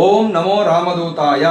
ఓం నమో రామదూతాయ.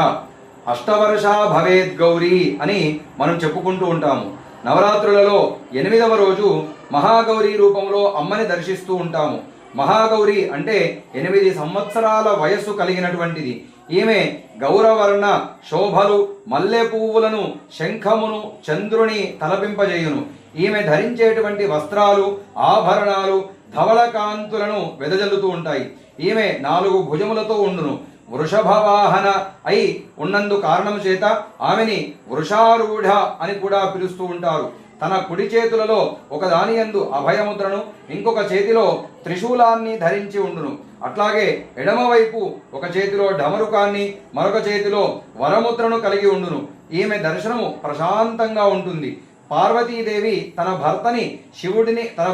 అష్టవర్ష భవేద్ గౌరీ అని మనం చెప్పుకుంటూ ఉంటాము. నవరాత్రులలో 8వ రోజు మహాగౌరీ రూపంలో అమ్మని దర్శిస్తూ ఉంటాము. మహాగౌరి అంటే 8 సంవత్సరాల వయస్సు కలిగినటువంటిది. ఈమె గౌరవర్ణ శోభలు, మల్లె పువ్వులను, శంఖమును, చంద్రుని తలపింపజేయును. ఈమె ధరించేటువంటి వస్త్రాలు, ఆభరణాలు ధవళకాంతులను వెదజల్లుతూ ఉంటాయి. ఈమె 4 భుజములతో ఉండును. వృషభవాహన అయి ఉన్నందు కారణం చేత ఆమెని వృషారూఢ అని కూడా పిలుస్తూ ఉంటారు. తన కుడి చేతులలో ఒకదాని యందు అభయముద్రను, ఇంకొక చేతిలో త్రిశూలాన్ని ధరించి ఉండును. అట్లాగే ఎడమవైపు ఒక చేతిలో డమరుకాన్ని, మరొక చేతిలో వరముద్రను కలిగి ఉండును. ఈమె దర్శనము ప్రశాంతంగా ఉంటుంది. పార్వతీదేవి తన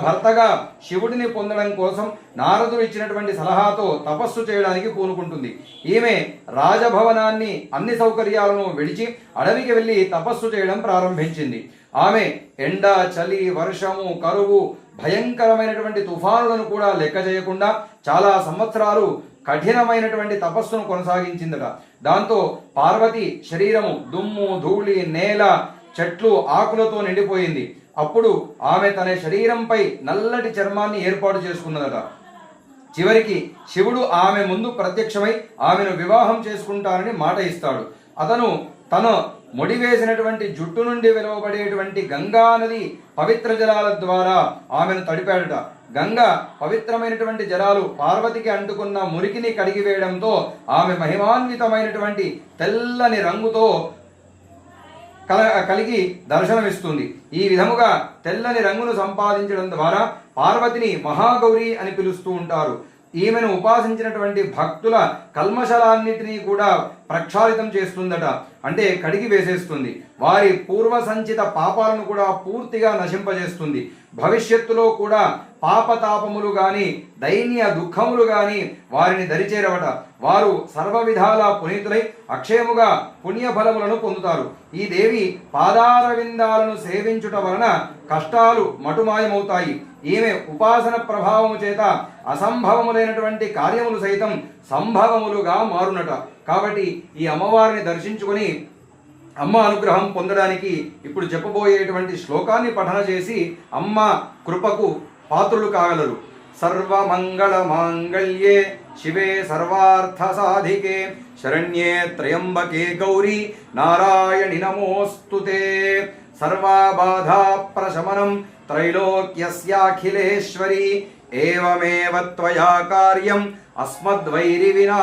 భర్తగా శివుడిని పొందడం కోసం నారదుడు ఇచ్చినటువంటి సలహాతో తపస్సు చేయడానికి పూనుకుంటుంది. ఈమె రాజభవనాన్ని, అన్ని సౌకర్యాలను విడిచి అడవికి వెళ్ళి తపస్సు చేయడం ప్రారంభించింది. ఆమె ఎండ, చలి, వర్షము, కరువు, భయంకరమైనటువంటి తుఫానులను కూడా లెక్క చేయకుండా చాలా సంవత్సరాలు కఠినమైనటువంటి తపస్సును కొనసాగించిందట. దాంతో పార్వతి శరీరము దుమ్ము, ధూళి, నేల, చెట్లు, ఆకులతో నిండిపోయింది. అప్పుడు ఆమె తన శరీరంపై నల్లటి చర్మాన్ని ఏర్పాటు చేసుకున్నదట. చివరికి శివుడు ఆమె ముందు ప్రత్యక్షమై ఆమెను వివాహం చేసుకుంటానని మాట ఇస్తాడు. అతను తన ముడివేసినటువంటి జుట్టు నుండి వెలువబడేటువంటి గంగా నది పవిత్ర జలాల ద్వారా ఆమెను తడిపాడట. గంగ పవిత్రమైనటువంటి జలాలు పార్వతికి అంటుకున్న మురికిని కడిగివేయడంతో ఆమె మహిమాన్వితమైనటువంటి తెల్లని రంగుతో కలిగి దర్శనమిస్తుంది. ఈ విధముగా తెల్లని రంగును సంపాదించడం ద్వారా పార్వతిని మహాగౌరి అని పిలుస్తూ ఉంటారు. ఈమెను ఉపాసించినటువంటి భక్తుల కల్మషాలన్నిటినీ కూడా ప్రక్షాళితం చేస్తుందట, అంటే కడిగి వేసేస్తుంది. వారి పూర్వ సంచిత పాపాలను కూడా పూర్తిగా నశింపజేస్తుంది. భవిష్యత్తులో కూడా పాపతాపములు గాని, దైన్య దుఃఖములు గాని వారిని దరిచేరవట. వారు సర్వ విధాల పునీతులై అక్షయముగా పుణ్యఫలములను పొందుతారు. ఈ దేవి పాదారవిందాలను సేవించుట వలన కష్టాలు మటుమాయమవుతాయి. ఈమె ఉపాసన ప్రభావము చేత అసంభవములైనటువంటి కార్యములు సైతం సంభవములుగా మారునట. కాబట్టి ఈ అమ్మవారిని దర్శించుకొని అమ్మ అనుగ్రహం పొందడానికి ఇప్పుడు చెప్పబోయేటువంటి శ్లోకాన్ని పఠన చేసి అమ్మ కృపకు పాత్రులు కాగలరు. సర్వమంగళ మాంగళ్యే శివే సర్వార్థ సాధికే శరణ్యే త్రయంబకే గౌరీ నారాయణి నమోస్తుతే. సర్వబాధా ప్రశమనం త్రైలోక్యస్యాఖిలేశ్వరి ఏవమేవ త్వయా కార్యం అస్మద్వైరి వినా